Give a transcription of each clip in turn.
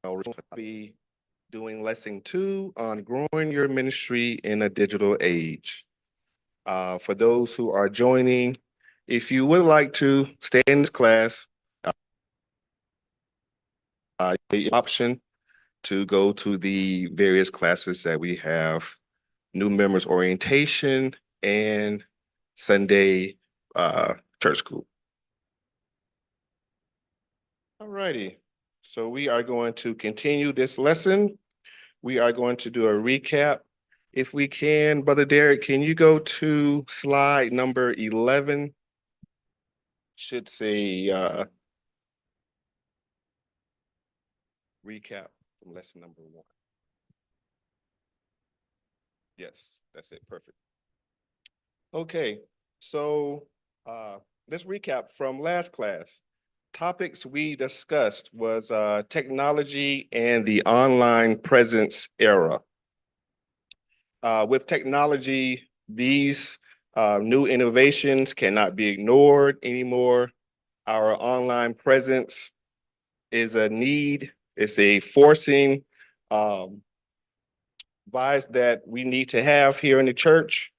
We'll be doing lesson 2 on growing your ministry in a digital age. For those who are joining, if you would like to stay in this class, the option to go to the various classes that we have, new members orientation and Sunday church school. All righty. So we are going to continue this lesson. We are going to do a recap. If we can, Brother Derek, can you go to slide number 11? Should say recap from lesson number 1. Yes, that's it. Perfect. Okay, so let's recap from last class. Topics we discussed was technology and the online presence era. With technology, these new innovations cannot be ignored anymore. Our online presence is a need, it's a forcing vice that we need to have here in the church.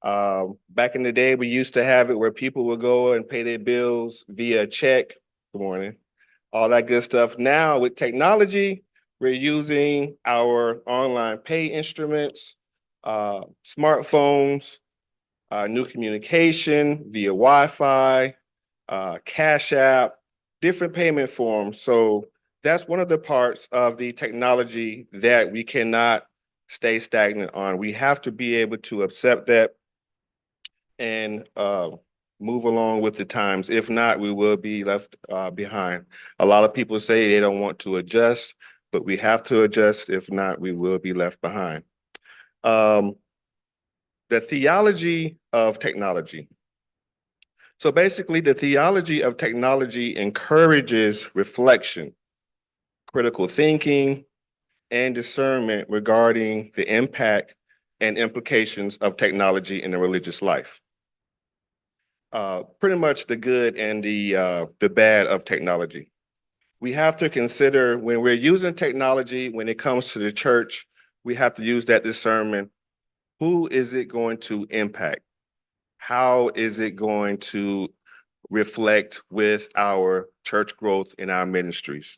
Back in the day, we used to have it where people would go and pay their bills via check. Good morning. All that good stuff. Now with technology, we're using our online pay instruments, smartphones, new communication via Wi-Fi, Cash App, different payment forms. So that's one of the parts of the technology that we cannot stay stagnant on. We have to be able to accept that and move along with the times. If not, we will be left behind. A lot of people say they don't want to adjust, but we have to adjust. If not, we will be left behind. The theology of technology. So basically, the theology of technology encourages reflection, critical thinking, and discernment regarding the impact and implications of technology in the religious life. Pretty much the good and the bad of technology. We have to consider when we're using technology, when it comes to the church, we have to use that discernment. Who is it going to impact? How is it going to reflect with our church growth in our ministries?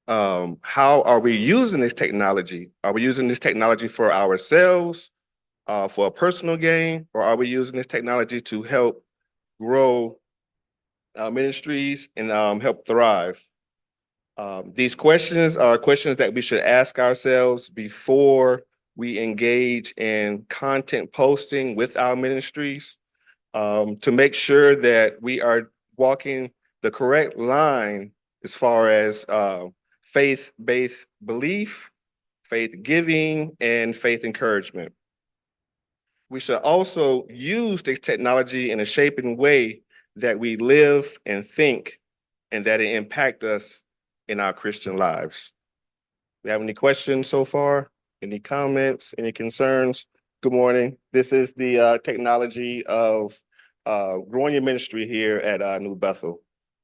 How are we using this technology? Are we using this technology for ourselves, for a personal gain, or are we using this technology to help grow our ministries and help thrive? These questions are questions that we should ask ourselves before we engage in content posting with our ministries, to make sure that we are walking the correct line as far as faith-based belief, faith giving, and faith encouragement. We should also use this technology in a shaping way that we live and think and that it impact us in our Christian lives. We have any questions so far? Any comments, any concerns? Good morning. This is the technology of growing your ministry here at MyNewBethel.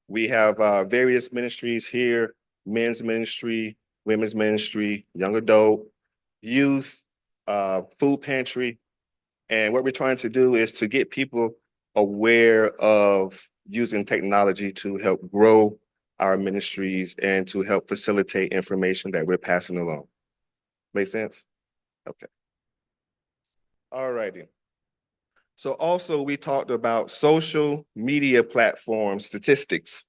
We have various ministries here: men's ministry, women's ministry, young adult, youth, food pantry. And what we're trying to do is to get people aware of using technology to help grow our ministries and to help facilitate information that we're passing along. Make sense? Okay. All righty. So also we talked about social media platform statistics.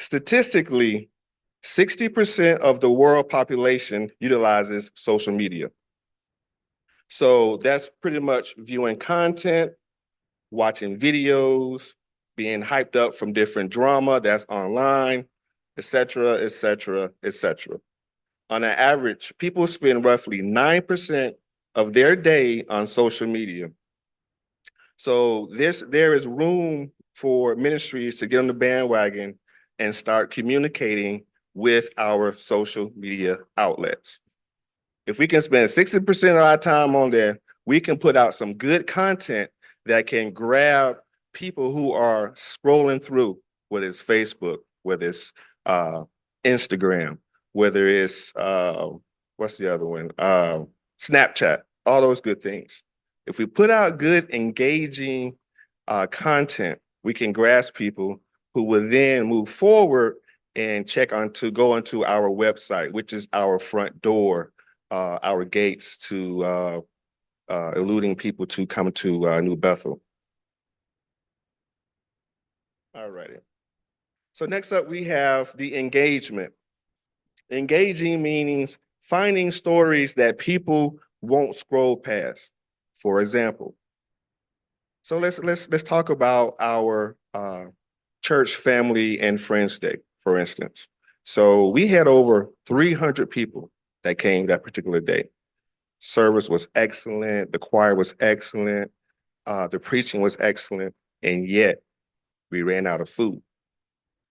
Statistically, 60% of the world population utilizes social media. So that's pretty much viewing content, watching videos, being hyped up from different drama that's online, et cetera, et cetera, et cetera. On an average, people spend roughly 9% of their day on social media. So there is room for ministries to get on the bandwagon and start communicating with our social media outlets. If we can spend 60% of our time on there, we can put out some good content that can grab people who are scrolling through, whether it's Facebook, whether it's Instagram, whether it's what's the other one? Snapchat, all those good things. If we put out good, engaging content, we can grasp people who will then move forward and go onto our website, which is our front door, our gates to eluding people to come to New Bethel. All righty. So next up, we have the engagement. Engaging means finding stories that people won't scroll past. For example, so let's talk about our church family and friends day, for instance. So we had over 300 people that came that particular day. Service was excellent, the choir was excellent, the preaching was excellent, and yet we ran out of food.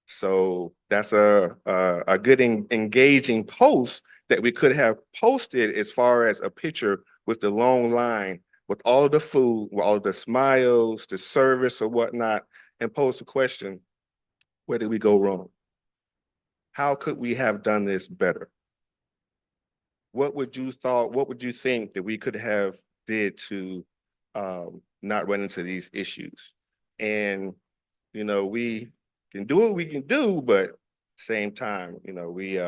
So that's a good engaging post that we could have posted as far as a picture with the long line, with all of the food, with all of the smiles, the service or whatnot, and pose the question, where did we go wrong? How could we have done this better? What would you think that we could have did to not run into these issues? And, we can do what we can do, but same time, we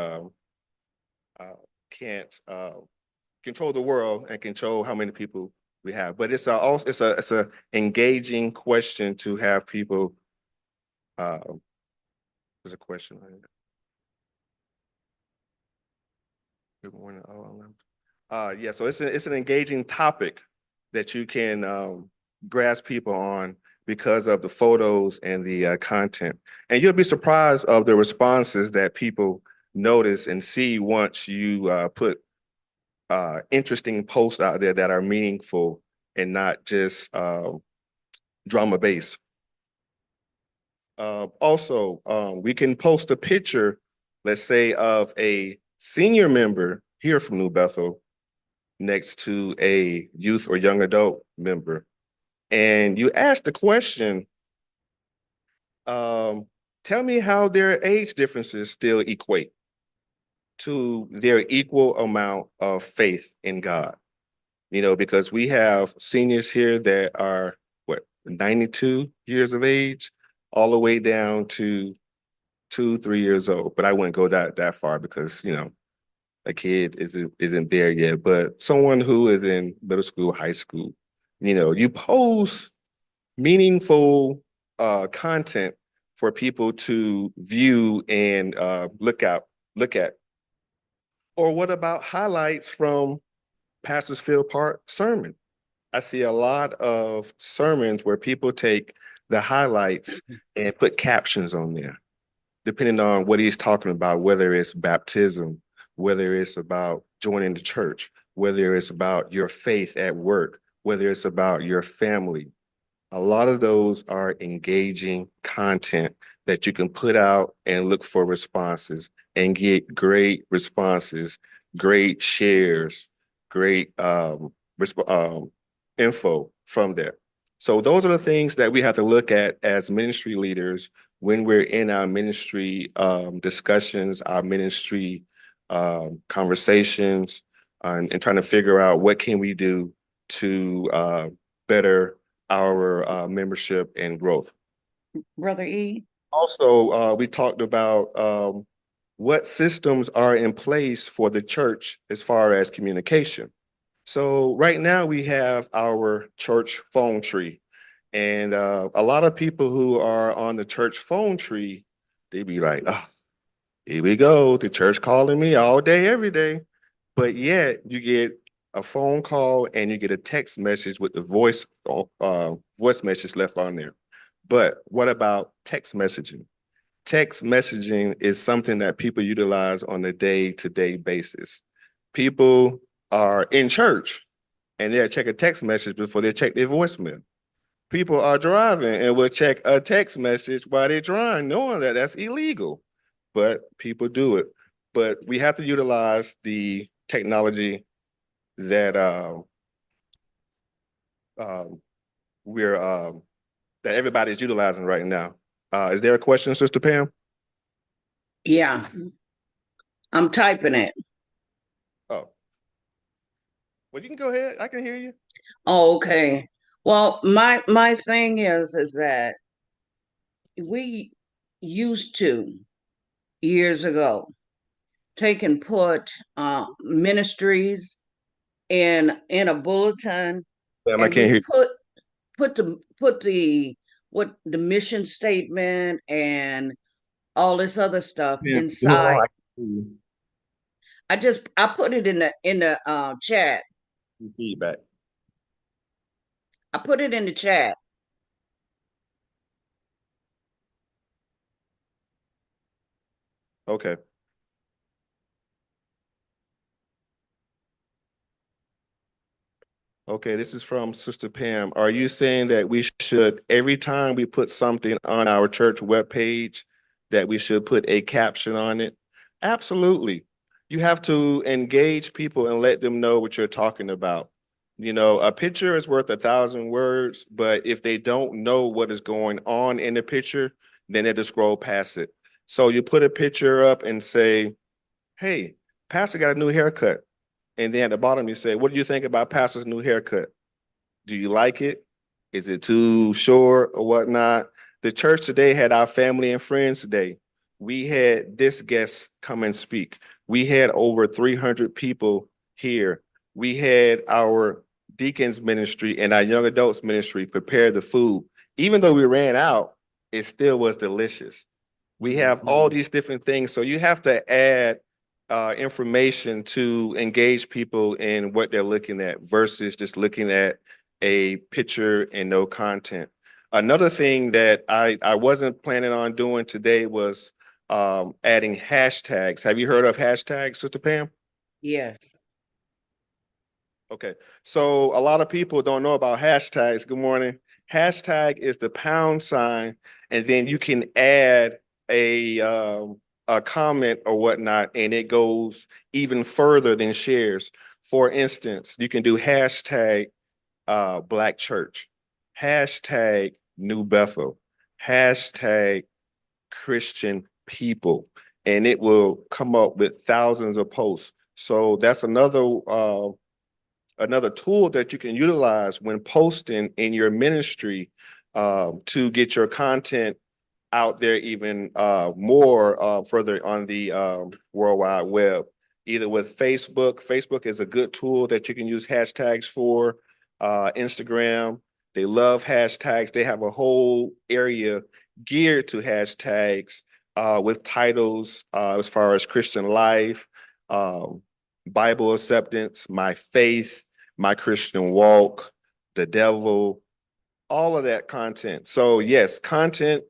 can't control the world and control how many people we have. But it's a engaging question to have people. There's a question. Good morning. Yeah, so it's an engaging topic that you can grasp people on because of the photos and the content. And you'll be surprised of the responses that people notice and see once you put interesting posts out there that are meaningful and not just drama based. Also, we can post a picture, let's say, of a senior member here from New Bethel next to a youth or young adult member. And you ask the question, tell me how their age differences still equate to their equal amount of faith in God. Because we have seniors here that are, 92 years of age, all the way down to 2, 3 years old. But I wouldn't go that far because, a kid isn't there yet. But someone who is in middle school, high school, you post meaningful content for people to view and look at. Or what about highlights from Pastor's Field Park sermon? I see a lot of sermons where people take the highlights and put captions on there, depending on what he's talking about, whether it's baptism, whether it's about joining the church, whether it's about your faith at work, whether it's about your family. A lot of those are engaging content that you can put out and look for responses and get great responses, great shares, great info from there. So those are the things that we have to look at as ministry leaders when we're in our ministry discussions, our ministry conversations, and trying to figure out what can we do to better our membership and growth. Brother E. Also, we talked about what systems are in place for the church as far as communication. So right now we have our church phone tree, and a lot of people who are on the church phone tree, they be like, "Oh, here we go, the church calling me all day, every day." But yet you get a phone call and you get a text message with the voice message left on there. But what about text messaging? Text messaging is something that people utilize on a day-to-day basis. People are in church and they'll check a text message before they check their voicemail. People are driving and will check a text message while they're driving, knowing that that's illegal. But people do it. But we have to utilize the technology that we're that everybody's utilizing right now. Is there a question, Sister Pam? Yeah. I'm typing it. Oh, well, you can go ahead. I can hear you. Oh, okay. Well, my thing is that we used to years ago take and put ministries in a bulletin, Ma'am, I and can't we hear put the what the mission statement and all this other stuff you. Yeah, hold on. inside. I can hear you. I put it in the chat. Feedback. I put it in the chat. Okay. Okay, this is from Sister Pam. Are you saying that we should, every time we put something on our church webpage, that we should put a caption on it? Absolutely. You have to engage people and let them know what you're talking about. You know, a picture is worth 1,000 words, but if they don't know what is going on in the picture, then they just scroll past it. So you put a picture up and say, hey, Pastor got a new haircut. And then at the bottom, you say, what do you think about Pastor's new haircut? Do you like it? Is it too short or whatnot? The church today had our family and friends today. We had this guest come and speak. We had over 300 people here. We had our deacons ministry and our young adults ministry prepare the food. Even though we ran out, it still was delicious. We have all these different things. So you have to add information to engage people in what they're looking at versus just looking at a picture and no content. Another thing that I wasn't planning on doing today was adding hashtags. Have you heard of hashtags, Sister Pam? Yes. Okay, so a lot of people don't know about hashtags. Good morning. Hashtag is the £, and then you can add a comment or whatnot, and it goes even further than shares. For instance, you can do hashtag Black Church, hashtag New Bethel, hashtag Christian people, and it will come up with thousands of posts. So that's another tool that you can utilize when posting in your ministry to get your content out there even more further on the World Wide Web. Either with Facebook. Facebook is a good tool that you can use hashtags for. Instagram, they love hashtags. They have a whole area geared to hashtags with titles as far as Christian life, um, Bible acceptance, my faith, my Christian walk, the devil, all of that content. So yes, content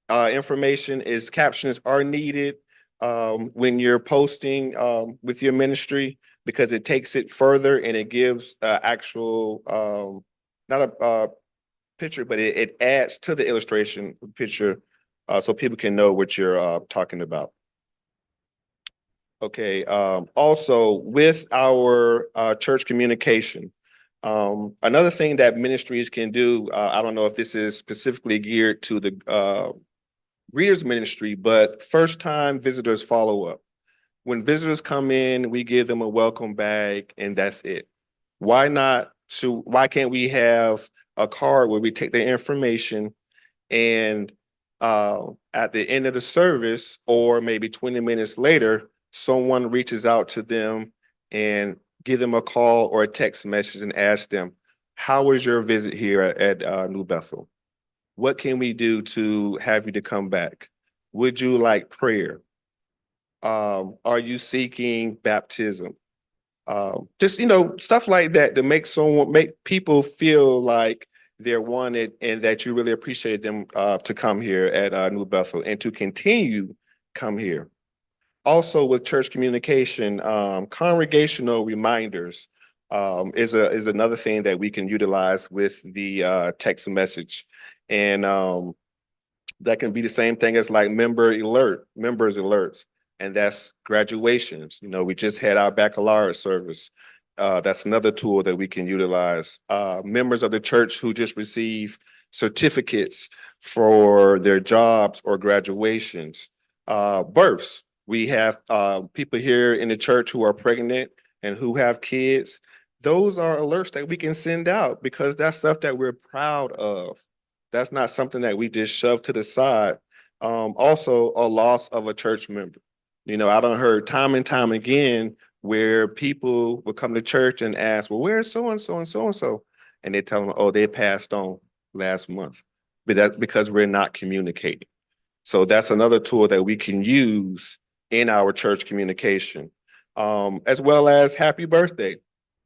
information is captions are needed when you're posting with your ministry because it takes it further and it gives actual not a picture, but it adds to the illustration picture so people can know what you're talking about. Okay. Also, with our church communication, another thing that ministries can do, I don't know if this is specifically geared to the readers ministry, but first time visitors follow up. When visitors come in, we give them a welcome bag and that's it. Why can't we have a card where we take their information and at the end of the service or maybe 20 minutes later, someone reaches out to them and give them a call or a text message and ask them, how was your visit here at New Bethel? What can we do to have you to come back? Would you like prayer? Are you seeking baptism? Just, stuff like that to make people feel like they're wanted and that you really appreciate them to come here at New Bethel and to continue come here. Also with church communication, congregational reminders is another thing that we can utilize with the text message. And that can be the same thing as like members alerts, and that's graduations. We just had our baccalaureate service. That's another tool that we can utilize. Members of the church who just receive certificates for their jobs or graduations, births. We have people here in the church who are pregnant and who have kids. Those are alerts that we can send out because that's stuff that we're proud of. That's not something that we just shove to the side. Also, a loss of a church member. You know, I don't heard time and time again where people would come to church and ask, well, where's so and so and so and so? And they tell them, oh, they passed on last month. But that's because we're not communicating. So that's another tool that we can use in our church communication, as well as happy birthday.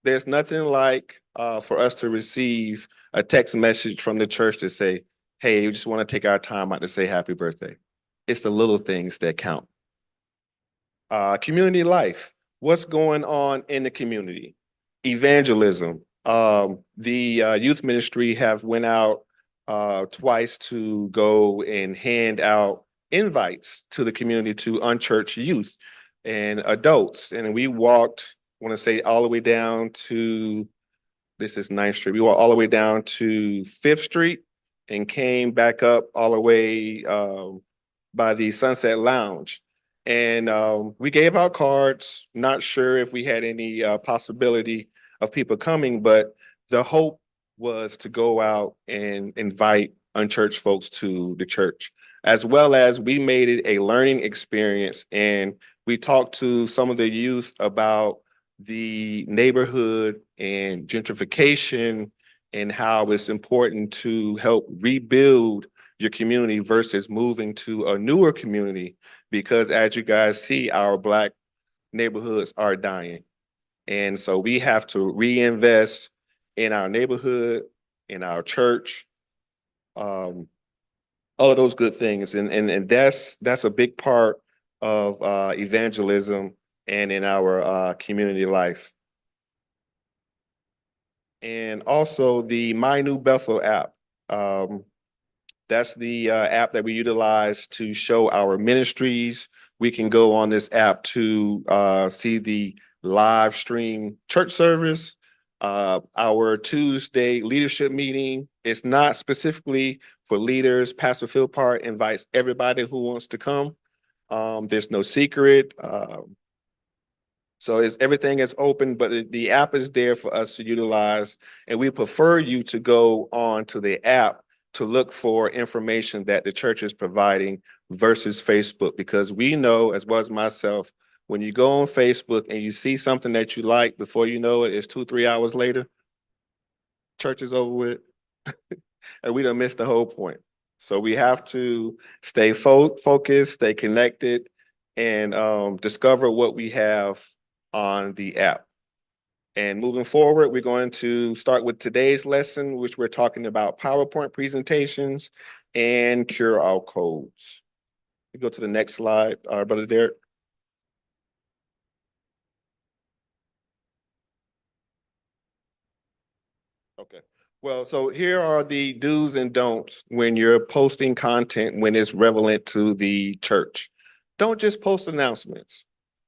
There's nothing like for us to receive a text message from the church to say, hey, we just want to take our time out to say happy birthday. It's the little things that count. Community life. What's going on in the community? Evangelism. The youth ministry have went out twice to go and hand out invites to the community to unchurched youth and adults. And we walked, I want to say, all the way down to, this is 9th Street. We walked all the way down to 5th Street and came back up all the way by the Sunset Lounge. And we gave out cards, not sure if we had any possibility of people coming, but the hope was to go out and invite unchurched folks to the church, as well as we made it a learning experience. And we talked to some of the youth about the neighborhood and gentrification and how it's important to help rebuild your community versus moving to a newer community, because as you guys see, our Black neighborhoods are dying. And so we have to reinvest in our neighborhood, in our church, all of those good things. And that's a big part of evangelism and in our community life. And also the MyNewBethel app. That's the app that we utilize to show our ministries. We can go on this app to see the live stream church service, our Tuesday leadership meeting. It's not specifically for leaders. Pastor Philpart invites everybody who wants to come. There's no secret. So everything is open, but the app is there for us to utilize. And we prefer you to go on to the app to look for information that the church is providing versus Facebook, because we know, as well as myself, when you go on Facebook and you see something that you like, before you know it, it's 2-3 hours later, church is over with, and we don't miss the whole point. So we have to stay focused, stay connected, and discover what we have on the app. And moving forward, we're going to start with today's lesson, which we're talking about PowerPoint presentations and QR codes. We go to the next slide, Brother Derek. Okay. Well, so here are the do's and don'ts when you're posting content when it's relevant to the church. Don't just post announcements.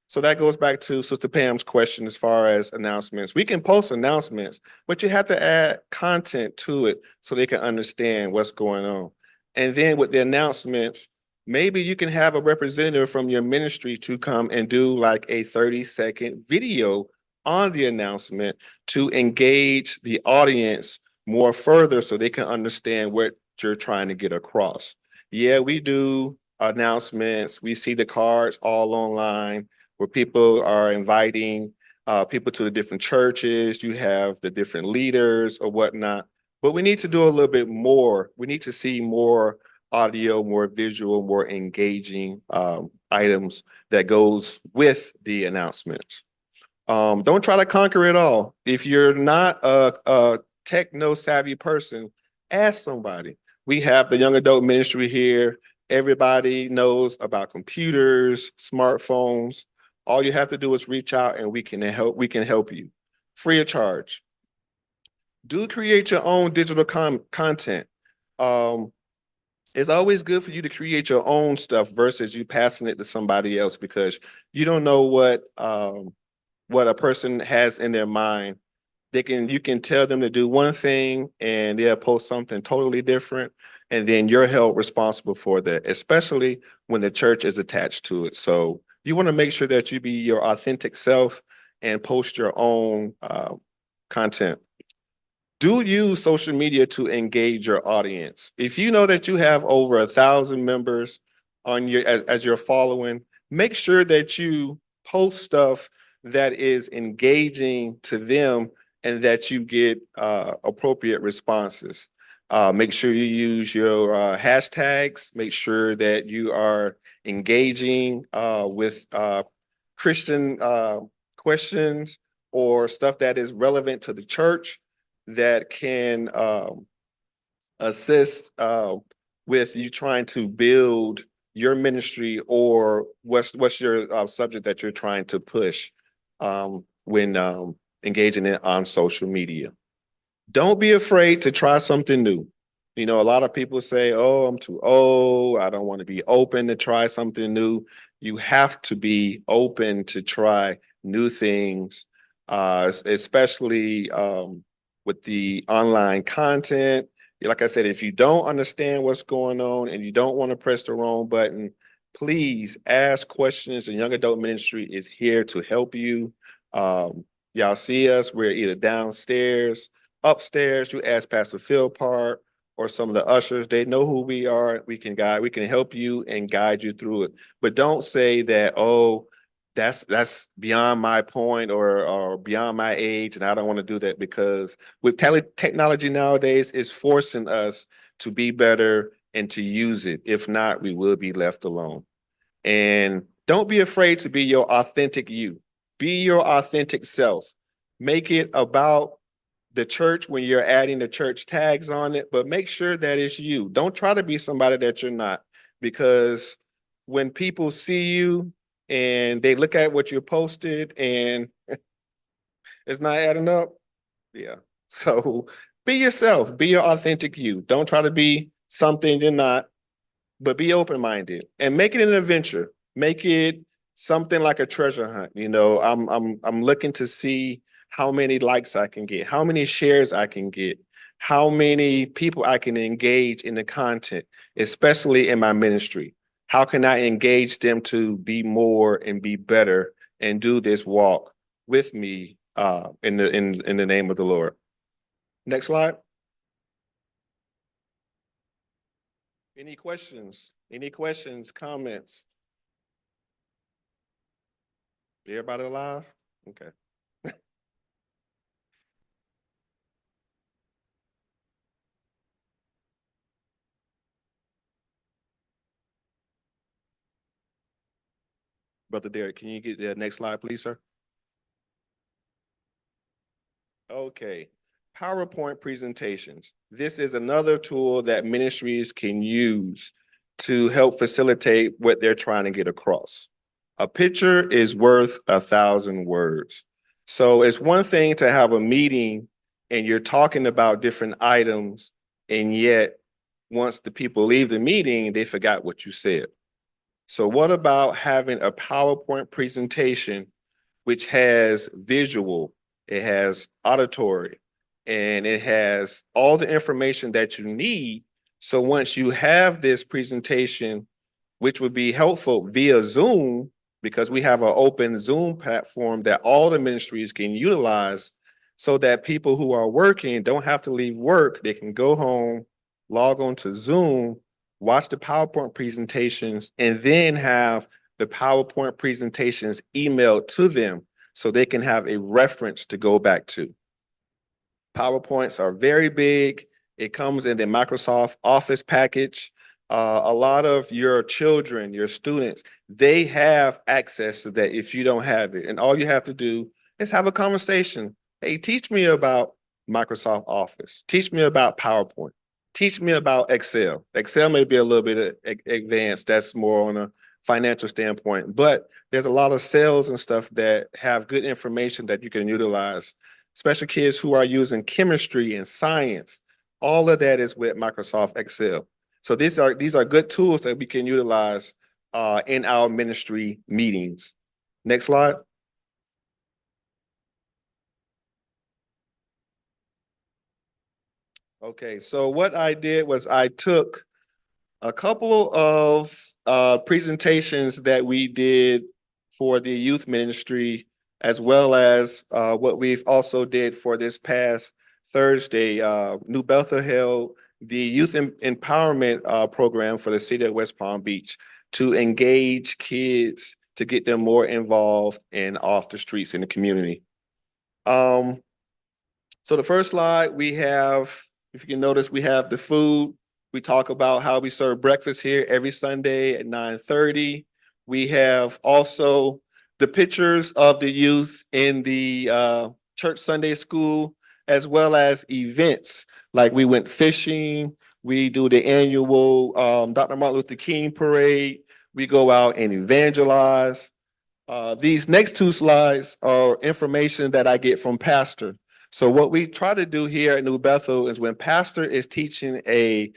So that goes back to Sister Pam's question as far as announcements. We can post announcements, but you have to add content to it so they can understand what's going on. And then with the announcements, maybe you can have a representative from your ministry to come and do like a 30-second video on the announcement to engage the audience more further so they can understand what you're trying to get across. Yeah, we do announcements. We see the cards all online where people are inviting people to the different churches. You have the different leaders or whatnot. But we need to do a little bit more. We need to see more audio, more visual, more engaging items that goes with the announcements. Don't try to conquer it all. If you're not a techno-savvy person, ask somebody. We have the young adult ministry here. Everybody knows about computers, smartphones. All you have to do is reach out and we can help you free of charge. Do create your own digital content. It's always good for you to create your own stuff versus you passing it to somebody else, because you don't know what a person has in their mind. You can tell them to do one thing and they'll post something totally different, and then you're held responsible for that, especially when the church is attached to it. So You want to make sure that you be your authentic self and post your own content. Do use social media to engage your audience. If you know that you have over 1,000 members on your as your following, make sure that you post stuff that is engaging to them and that you get appropriate responses. Make sure you use your hashtags. Make sure that you are engaging with Christian questions or stuff that is relevant to the church that can assist with you trying to build your ministry or what's your subject that you're trying to push when engaging it on social media. Don't be afraid to try something new. You know, a lot of people say, oh, I'm too old. I don't want to be open to try something new. You have to be open to try new things, especially with the online content. Like I said, if you don't understand what's going on and you don't want to press the wrong button, please ask questions. The Young Adult Ministry is here to help you. Y'all see us, we're either downstairs, upstairs. You ask Pastor Phil Park or some of the ushers, they know who we are. We can help you and guide you through it. But don't say that, oh, that's beyond my point or beyond my age, and I don't want to do that, because with technology nowadays is forcing us to be better and to use it. If not, we will be left alone. And don't be afraid to be your authentic you. Be your authentic self. Make it about the church when you're adding the church tags on it, but make sure that it's you. Don't try to be somebody that you're not, because when people see you and they look at what you posted and it's not adding up, yeah. So be yourself, be your authentic you. Don't try to be something you're not, but be open-minded and make it an adventure. Make it something like a treasure hunt. You know, I'm looking to see how many likes I can get, how many shares I can get, how many people I can engage in the content, especially in my ministry. How can I engage them to be more and be better and do this walk with me in the name of the Lord? Next slide. Any questions? Any questions, comments? Everybody alive? Okay. Brother Derek, can you get the next slide, please, sir? Okay. PowerPoint presentations. This is another tool that ministries can use to help facilitate what they're trying to get across. A picture is worth 1,000 words. So it's one thing to have a meeting and you're talking about different items, and yet once the people leave the meeting, they forgot what you said. So what about having a PowerPoint presentation which has visual, it has auditory, and it has all the information that you need. So once you have this presentation, which would be helpful via Zoom, because we have an open Zoom platform that all the ministries can utilize, so that people who are working don't have to leave work. They can go home, log on to Zoom, watch the PowerPoint presentations, and then have the PowerPoint presentations emailed to them so they can have a reference to go back to. PowerPoints are very big. It comes in the Microsoft Office package. A lot of your children, your students, they have access to that if you don't have it. And all you have to do is have a conversation. Hey, teach me about Microsoft Office. Teach me about PowerPoint. Teach me about Excel. Excel may be a little bit advanced. That's more on a financial standpoint, but there's a lot of sales and stuff that have good information that you can utilize, especially kids who are using chemistry and science. All of that is with Microsoft Excel. So these are good tools that we can utilize in our ministry meetings. Next slide. Okay, so what I did was I took a couple of presentations that we did for the youth ministry, as well as what we've also did for this past Thursday. New Bethel held the Youth Empowerment Program for the city of West Palm Beach to engage kids to get them more involved and off the streets in the community. So the first slide we have, if you can notice, we have the food. We talk about how we serve breakfast here every Sunday at 9:30. We have also the pictures of the youth in the church Sunday school, as well as events like we went fishing. We do the annual Dr. Martin Luther King parade. We go out and evangelize. These next two slides are information that I get from Pastor. So what we try to do here at New Bethel is when Pastor is teaching a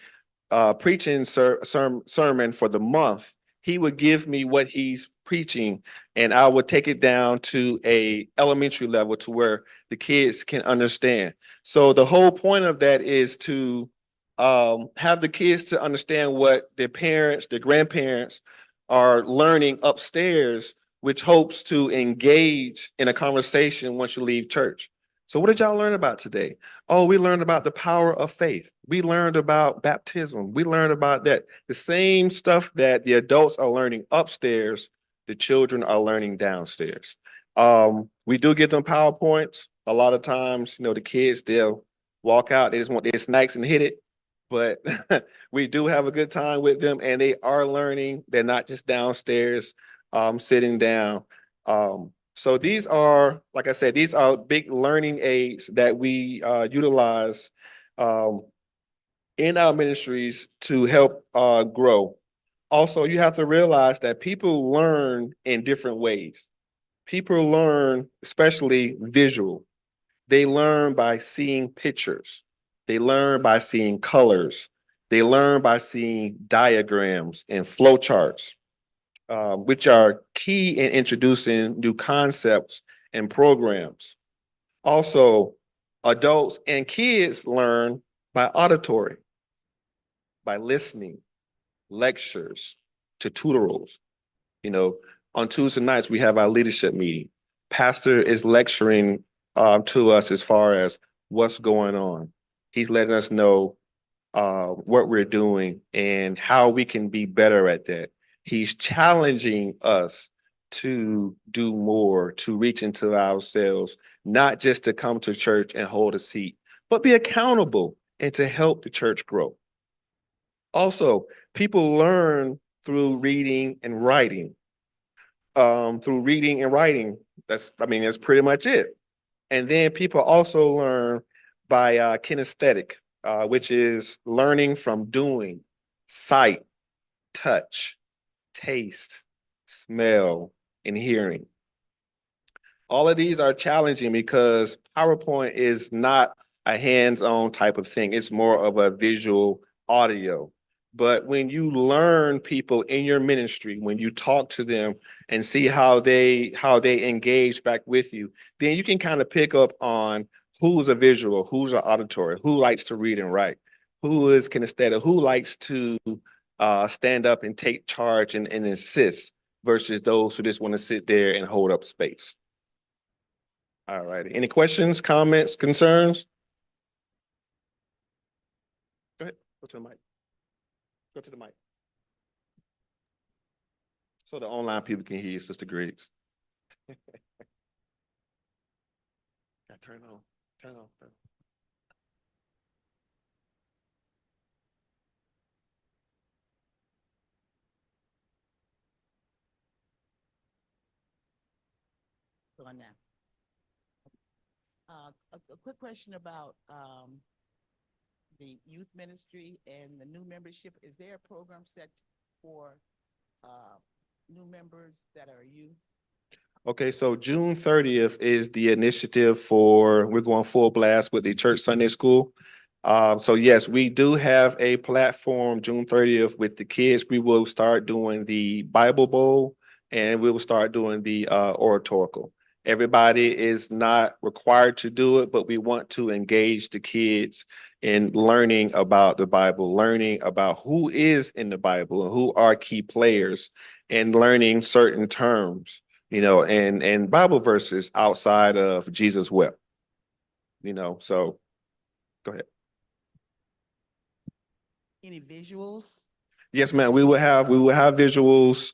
preaching sermon for the month, he would give me what he's preaching, and I would take it down to a elementary level to where the kids can understand. So the whole point of that is to have the kids to understand what their parents, their grandparents are learning upstairs, which hopes to engage in a conversation once you leave church. So what did y'all learn about today? Oh, we learned about the power of faith. We learned about baptism. We learned about that. The same stuff that the adults are learning upstairs, the children are learning downstairs. We do give them PowerPoints. A lot of times, the kids, they'll walk out, they just want their snacks and hit it. But we do have a good time with them, and they are learning. They're not just downstairs sitting down. So these are, like I said, these are big learning aids that we utilize in our ministries to help grow. Also, you have to realize that people learn in different ways. People learn, especially visual. They learn by seeing pictures. They learn by seeing colors. They learn by seeing diagrams and flowcharts, which are key in introducing new concepts and programs. Also, adults and kids learn by auditory, by listening, lectures, tutorials. On Tuesday nights, we have our leadership meeting. Pastor is lecturing to us as far as what's going on. He's letting us know what we're doing and how we can be better at that. He's challenging us to do more, to reach into ourselves, not just to come to church and hold a seat, but be accountable and to help the church grow. Also, people learn through reading and writing. That's pretty much it. And then people also learn by kinesthetic, which is learning from doing, sight, touch, taste, smell, and hearing. All of these are challenging because PowerPoint is not a hands-on type of thing. It's more of a visual audio. But when you learn people in your ministry, when you talk to them and see how they engage back with you, then you can kind of pick up on who's a visual, who's an auditory, who likes to read and write, who is kinesthetic, who likes to stand up and take charge and assist versus those who just want to sit there and hold up space. All right. Any questions, comments, concerns? Go ahead. Go to the mic. Go to the mic. So the online people can hear you, Sister Griggs. Yeah, turn on. Turn on. Turn on. On that. A quick question about the youth ministry and the new membership. Is there a program set for new members that are youth? Okay, so June 30th is the initiative we're going full blast with the church Sunday school. So yes, we do have a platform June 30th with the kids. We will start doing the Bible Bowl and we will start doing the oratorical. Everybody is not required to do it, but we want to engage the kids in learning about the Bible, learning about who is in the Bible and who are key players, and learning certain terms. and Bible verses outside of Jesus wept. So go ahead. Any visuals? Yes, ma'am. We will have visuals.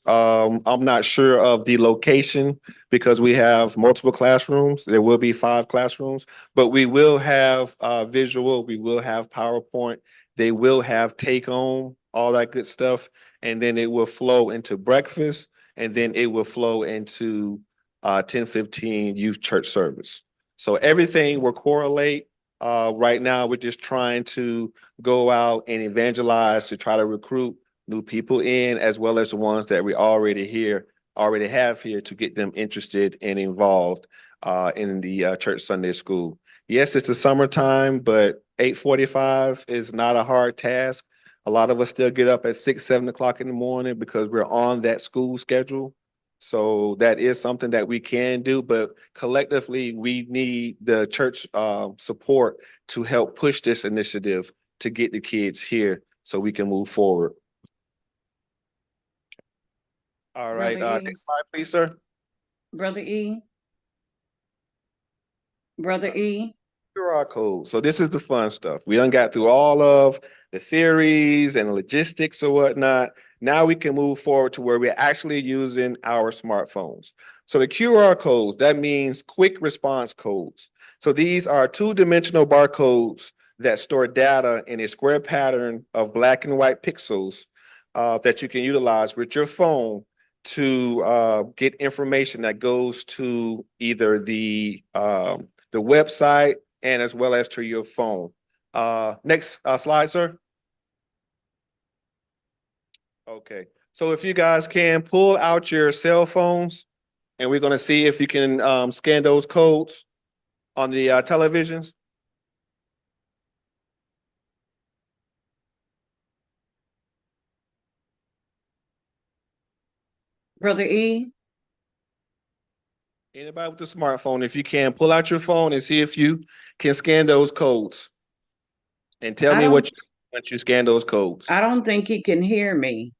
I'm not sure of the location because we have multiple classrooms. There will be 5 classrooms, but we will have visual. We will have PowerPoint. They will have take home, all that good stuff, and then it will flow into breakfast, and then it will flow into 10:15 youth church service. So everything will correlate. Right now, we're just trying to go out and evangelize to try to recruit new people in, as well as the ones that we already have here to get them interested and involved in the church Sunday school. Yes, it's the summertime, but 8:45 is not a hard task. A lot of us still get up at 6, 7 o'clock in the morning because we're on that school schedule. So that is something that we can do, but collectively, we need the church support to help push this initiative to get the kids here so we can move forward. All right, Brother E. next slide, please, sir. Brother E. Brother E. QR code. So this is the fun stuff. We done got through all of the theories and logistics or whatnot. Now we can move forward to where we're actually using our smartphones. So the QR codes, that means quick response codes. So these are 2-dimensional barcodes that store data in a square pattern of black and white pixels that you can utilize with your phone to get information that goes to either the website and as well as to your phone. Next slide, sir. Okay, so if you guys can pull out your cell phones, and we're going to see if you can scan those codes on the televisions. Brother E. Anybody with a smartphone, if you can, pull out your phone and see if you can scan those codes. And tell me what you once you scan those codes. I don't think he can hear me.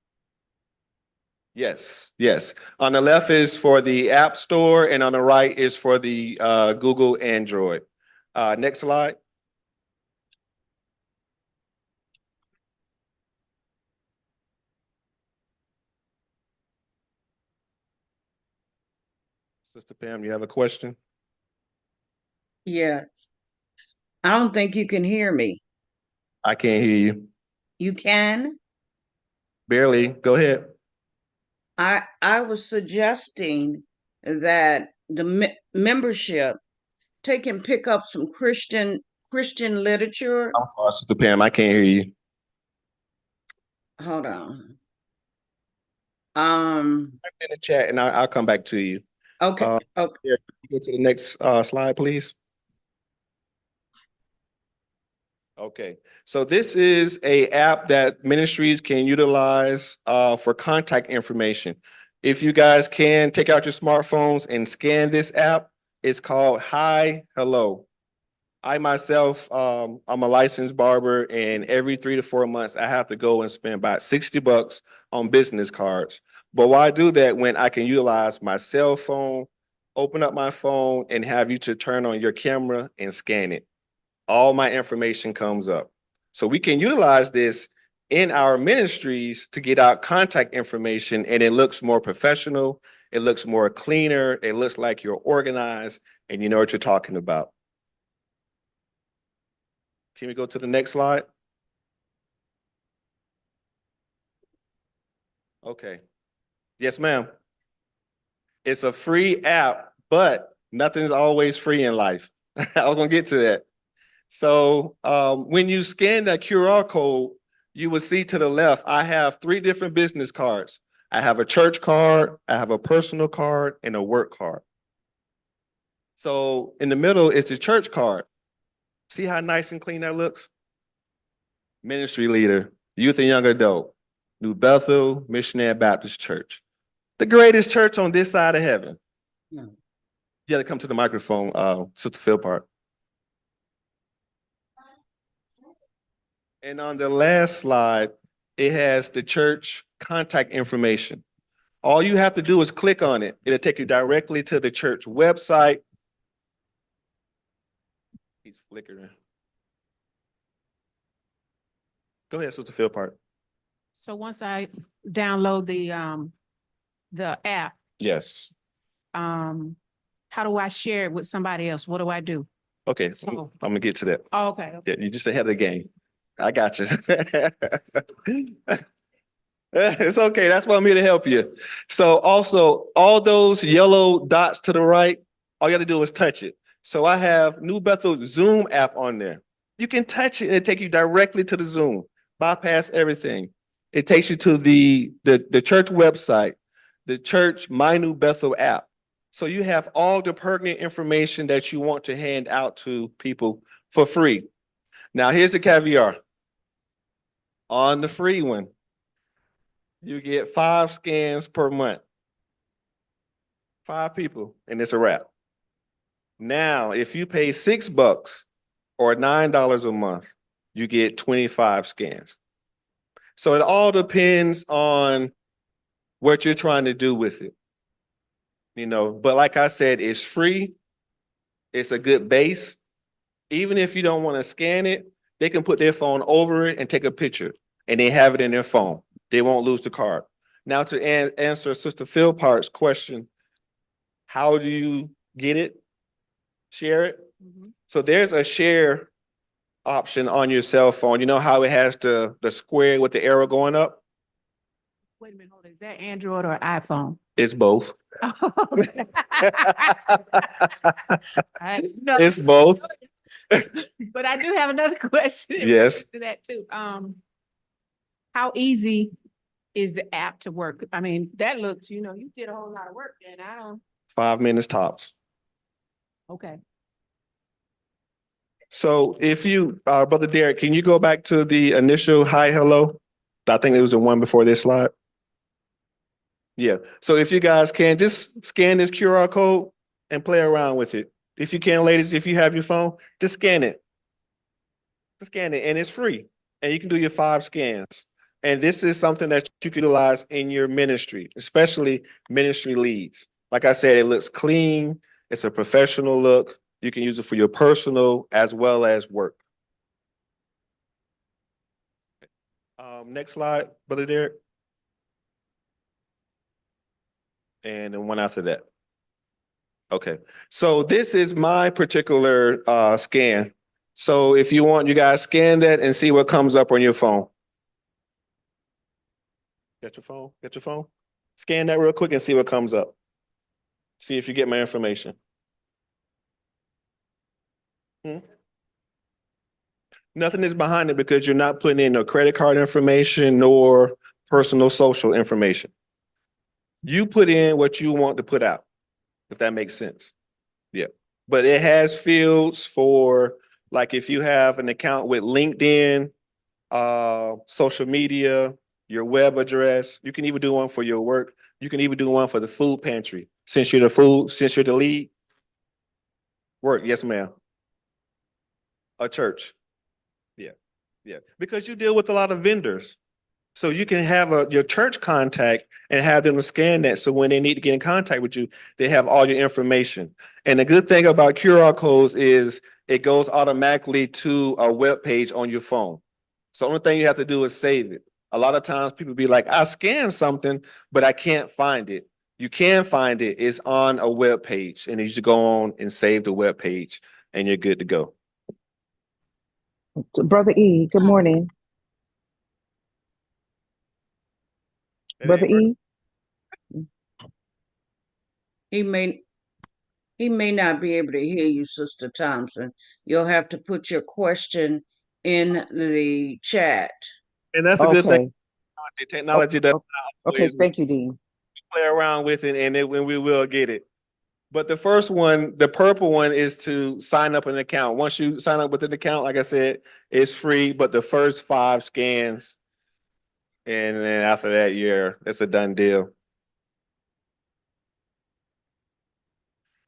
Yes, yes. On the left is for the App Store, and on the right is for the Google Android. Next slide. Sister Pam, you have a question? Yes. I don't think you can hear me. I can't hear you. You can? Barely. Go ahead. I was suggesting that the membership take and pick up some Christian literature. I'm sorry, Sister Pam. I can't hear you. Hold on. Type in the chat, and I'll come back to you. Okay. Okay. Yeah, go to the next slide, please. Okay, so this is a app that ministries can utilize for contact information. If you guys can take out your smartphones and scan this app, it's called Hi Hello. I myself, I'm a licensed barber, and every 3 to 4 months, I have to go and spend about $60 on business cards. But why do that when I can utilize my cell phone, open up my phone, and have you to turn on your camera and scan it? All my information comes up. So we can utilize this in our ministries to get out contact information, and it looks more professional. It looks more cleaner. It looks like you're organized and you know what you're talking about. Can we go to the next slide? Okay. Yes, ma'am. It's a free app, but nothing's always free in life. I was gonna get to that. So when you scan that QR code, you will see to the left, I have 3 different business cards. I have a church card, I have a personal card, and a work card. So in the middle is the church card. See how nice and clean that looks? Ministry leader, youth and young adult, New Bethel Missionary Baptist Church. The greatest church on this side of heaven. Yeah. You gotta come to the microphone, Sister Philpart. And on the last slide, it has the church contact information. All you have to do is click on it. It'll take you directly to the church website. He's flickering. Go ahead, Sister Philpart. So once I download the app, Yes. how do I share it with somebody else? What do I do? Okay, so Oh. I'm gonna get to that. Oh, okay. Yeah, you just ahead of the game. I got you. It's okay. That's why I'm here to help you. So also, all those yellow dots to the right, all you have to do is touch it. So I have New Bethel Zoom app on there. You can touch it and it take you directly to the Zoom. Bypass everything. It takes you to the church website, the church MyNewBethel app. So you have all the pertinent information that you want to hand out to people for free. Now here's the caveat. On the free one, you get 5 scans per month. 5 people, and it's a wrap. Now, if you pay $6 or $9 a month, you get 25 scans. So it all depends on what you're trying to do with it. You know, but like I said, it's free. It's a good base. Even if you don't want to scan it, they can put their phone over it and take a picture, and they have it in their phone. They won't lose the card. Now to answer Sister Philpart's question, how do you get it? Share it? Mhm. So there's a share option on your cell phone. You know how it has the square with the arrow going up? Wait a minute, hold on. Is that Android or iPhone? It's both. Okay. No, It's both. but I do have another question. in Yes. regards to that too. How easy is the app to work? I mean, that looks, you did a whole lot of work and I don't, 5 minutes tops. okay. So if you, Brother Derek, can you go back to the initial hi, hello? I think it was the one before this slide. Yeah. So if you guys can just scan this QR code and play around with it. If you can, ladies, if you have your phone, just scan it. Just scan it, and it's free. And you can do your 5 scans. And this is something that you can utilize in your ministry, especially ministry leads. Like I said, it looks clean. It's a professional look. You can use it for your personal as well as work. Next slide, Brother Derek. And then one after that. Okay, so this is my particular scan. So if you want, you guys scan that and see what comes up on your phone. Get your phone? Get your phone? Scan that real quick and see what comes up. See if you get my information. Nothing is behind it because you're not putting in no credit card information nor personal social information. You put in what you want to put out, if that makes sense. Yeah. But it has fields for, like, if you have an account with LinkedIn, social media, your web address. You can even do one for your work. You can even do one for the food pantry. Since you're the lead. Work, yes, ma'am. A church. Yeah, yeah. Because you deal with a lot of vendors. So you can have your church contact and have them scan that. So when they need to get in contact with you, they have all your information. And the good thing about QR codes is it goes automatically to a web page on your phone. So the only thing you have to do is save it. A lot of times people be like, I scanned something, but I can't find it. You can find it. It's on a web page, and you just go on and save the web page, and you're good to go. Brother E, good morning. Brother E, He may not be able to hear you, Sister Thompson. You'll have to put your question in the chat. And that's a good thing. okay, The technology does not okay, always thank you, Dean. play around with it, and when we will get it. But the first one, the purple one, is to sign up an account. Once you sign up with an account, like I said, it's free, but the first 5 scans, and then after that, it's a done deal.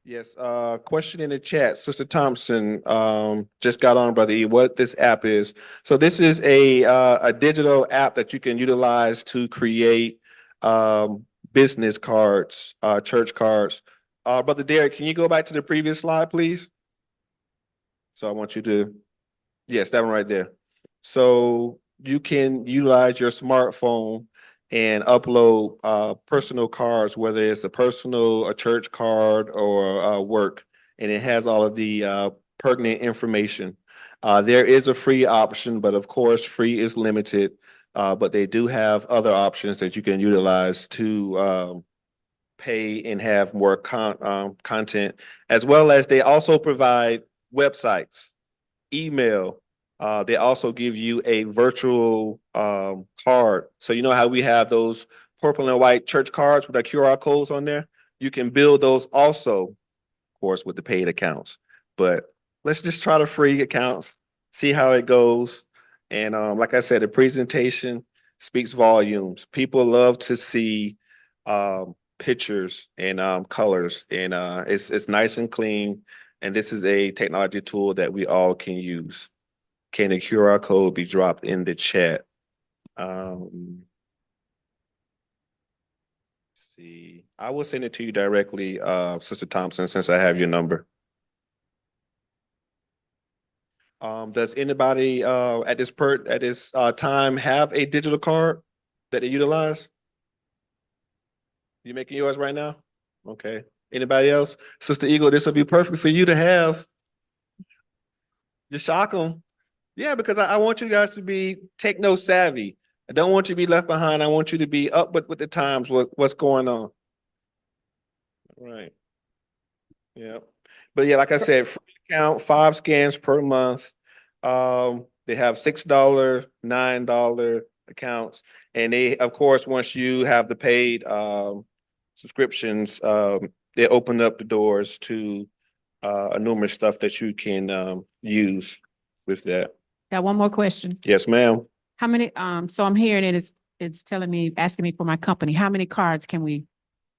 Yes, question in the chat, Sister Thompson, just got on, Brother E, what this app is. So this is a digital app that you can utilize to create business cards, church cards. Brother Derek, can you go back to the previous slide, please? So I want you to, yes, that one right there. So you can utilize your smartphone and upload personal cards, whether it's a church card, or work, and it has all of the pertinent information. There is a free option, but of course, free is limited. But they do have other options that you can utilize to pay and have more content, as well as they also provide websites, email. They also give you a virtual card. So you know how we have those purple and white church cards with our QR codes on there? You can build those also, of course, with the paid accounts. But let's just try the free accounts, see how it goes. And like I said, the presentation speaks volumes. People love to see pictures and colors, and it's nice and clean. And this is a technology tool that we all can use. Can the QR code be dropped in the chat? See, I will send it to you directly, Sister Thompson, since I have your number. Does anybody at this time have a digital card that they utilize? You making yours right now? Okay. Anybody else? Sister Eagle, this will be perfect for you to have. Just shock them. Yeah, because I want you guys to be techno savvy. I don't want you to be left behind. I want you to be up with the times, what's going on. Right. Yeah. But yeah, like I said, free account, 5 scans per month. They have $6, $9 accounts. And they, of course, once you have the paid subscriptions, they open up the doors to numerous stuff that you can use with that. Got one more question. Yes, ma'am. How many, so I'm hearing it's telling me, asking me for my company. How many cards can we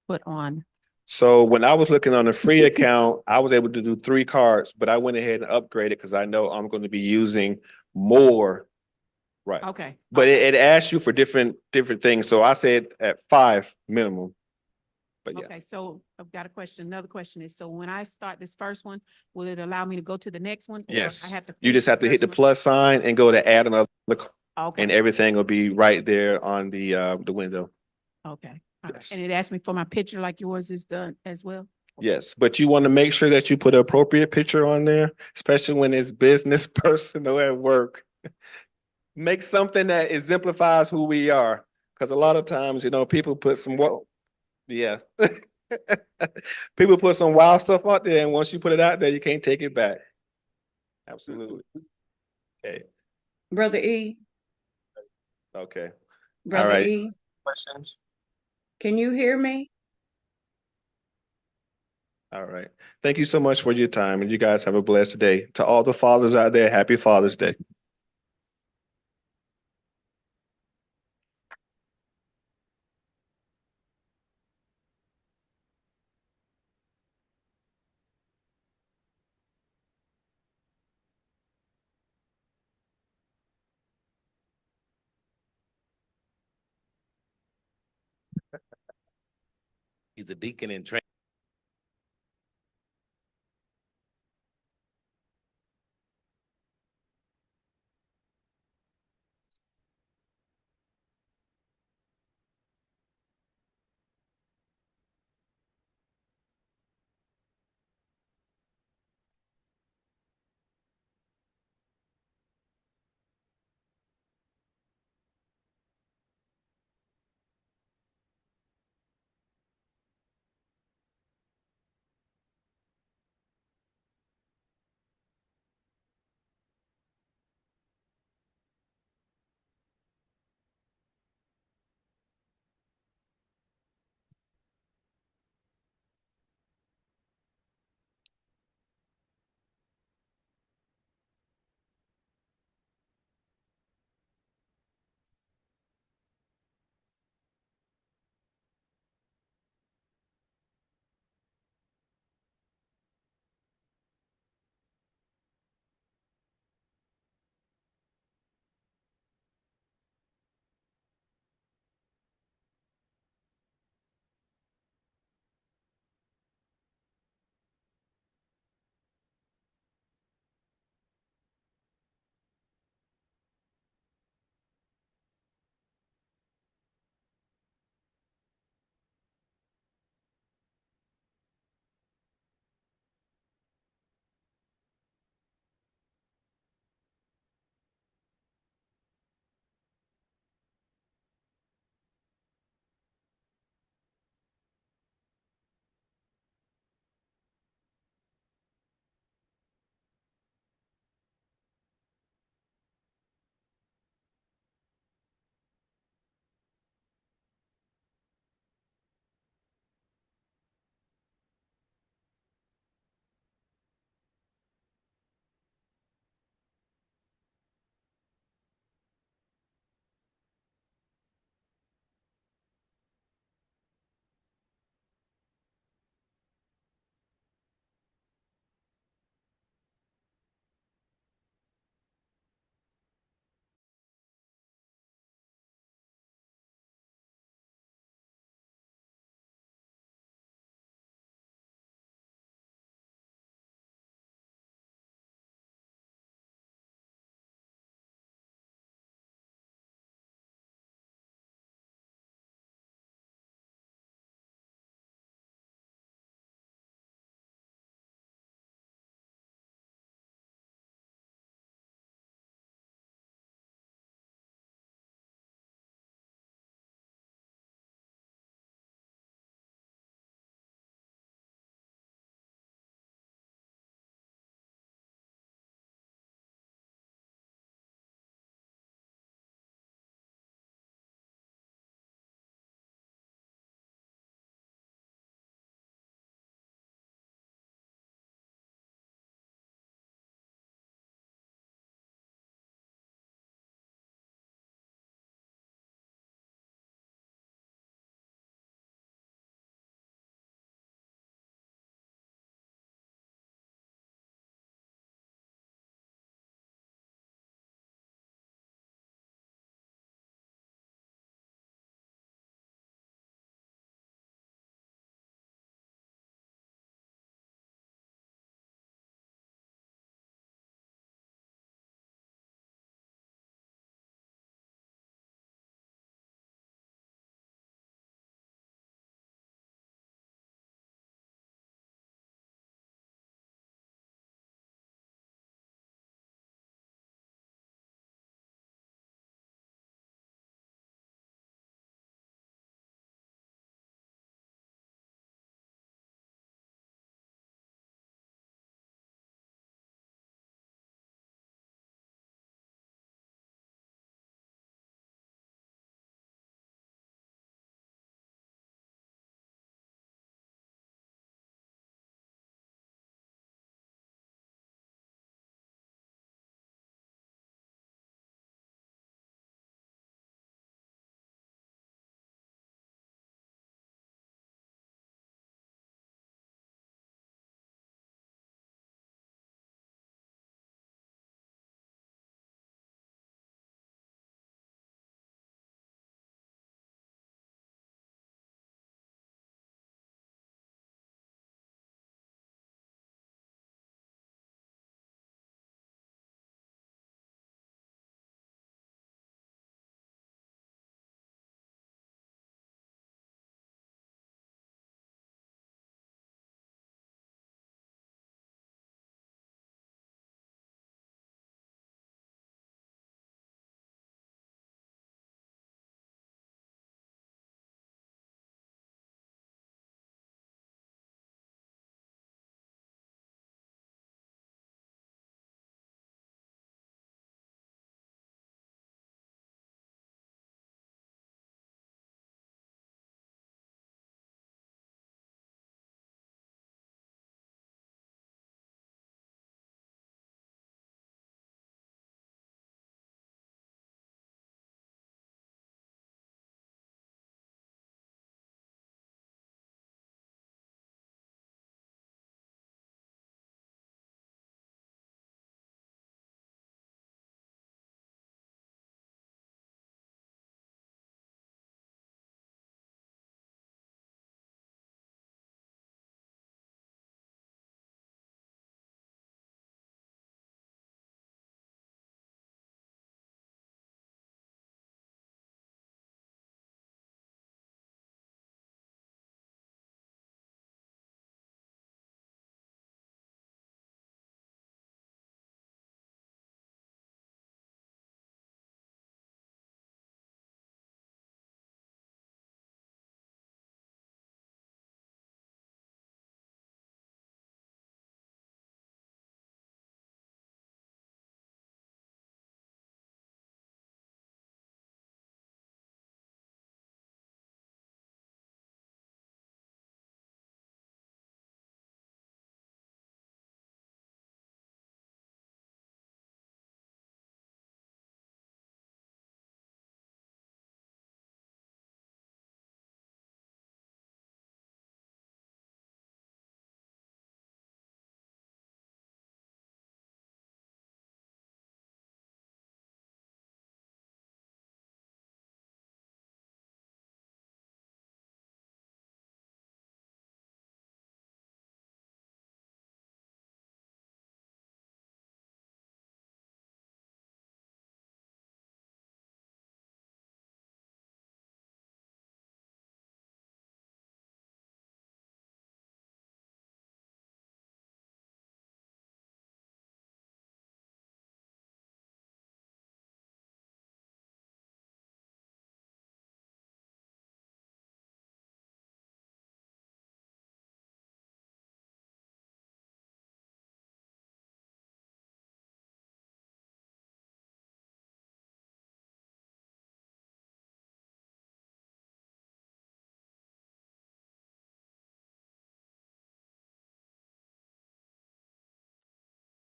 put on? So when I was looking on the free account, I was able to do 3 cards, but I went ahead and upgraded because I know I'm going to be using more. Right. Okay. But okay. it asks you for different things. So I said at 5 minimum. But yeah. Okay, so I've got a question. Another question is, so when I start this first one, will it allow me to go to the next one? Or Yes. I have to You just finish have to hit the first plus sign and go to add another, one? and Okay, everything will be right there on the window. okay. All right. Yes. And it asked me for my picture like yours is done as well? Yes, but you want to make sure that you put an appropriate picture on there, especially when it's business, personal, at work. Make something that exemplifies who we are. Because a lot of times, people put some yeah. People put some wild stuff out there, and once you put it out there, you can't take it back. Absolutely. Okay. Brother E, Okay. Brother right. E, Questions? can you hear me? All right. Thank you so much for your time, and you guys have a blessed day. To all the fathers out there, happy Father's Day. He's a deacon in training.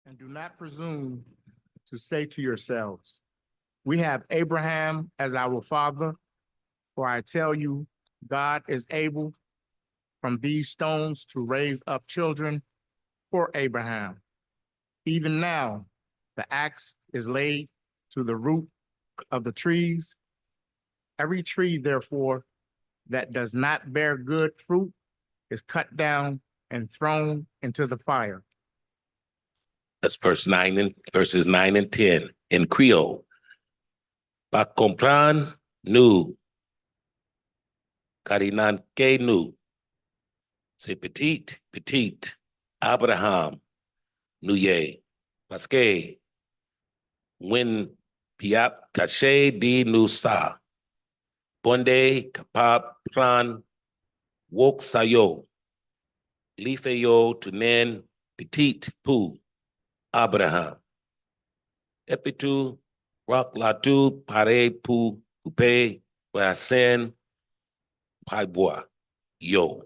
And do not presume to say to yourselves, we have Abraham as our father, for I tell you, God is able from these stones to raise up children for Abraham. Even now, the axe is laid to the root of the trees. Every tree, therefore, that does not bear good fruit is cut down and thrown into the fire. That's verses 9 and 10 in Creole. Pa compran nous, carinan que nous. C'est petit, Abraham, nous ye. Parce que, when piap caché di nous sa, bonde capab plan wok sayo, life yo tunen petit pou, Abraham. Epitu, rock latu, pare pou, coupe, wasen, paibois, yo.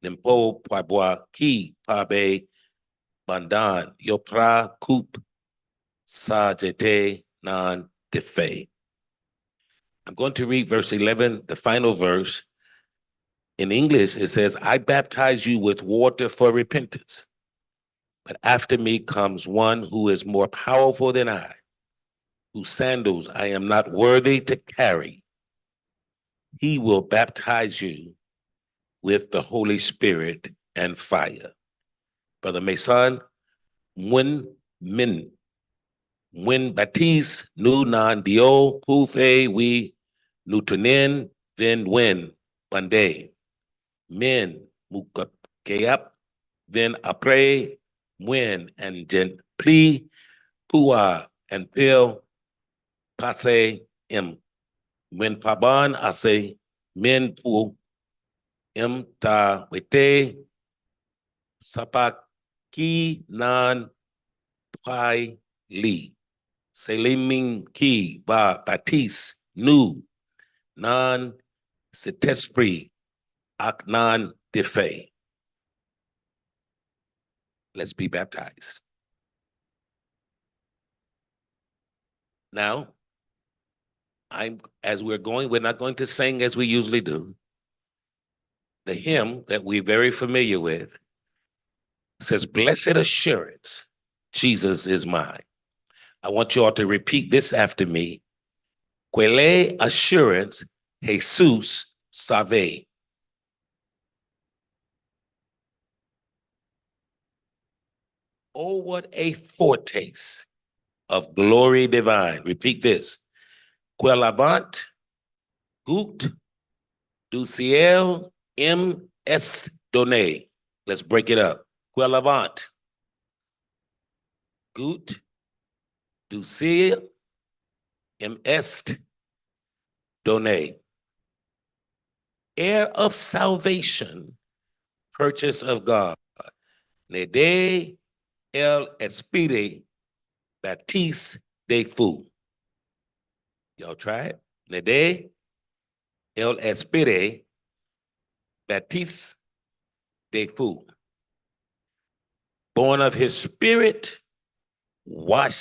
Nimpo paibois ki pabe, bandan, yo pra coupe, sa jete nan defe. I'm going to read verse 11, the final verse. In English, it says, I baptize you with water for repentance, but after me comes one who is more powerful than I, whose sandals I am not worthy to carry. He will baptize you with the Holy Spirit and fire. Brother Mason, when baptise nu nan dio pufe we nutunen then when bande men mukap then apre when and gen pli pua and pil passe im when paban ase men pu im ta wete sapaki nan pai li seliming ki ba batis nu nan setespri ak nan defe. Let's be baptized. Now, as we're going, we're not going to sing as we usually do. The hymn that we're very familiar with says, Blessed assurance, Jesus is mine. I want you all to repeat this after me. Quelle assurance, Jesus salve. Oh, what a foretaste of glory divine. Repeat this. Quel avant, gut, du ciel, est donné. Let's break it up. Quel avant, gut, du ciel, est donné. Heir of salvation, purchase of God. Nede el espire baptiste de fou. Y'all try it? Nede el espire baptiste de fou. Born of his spirit, washed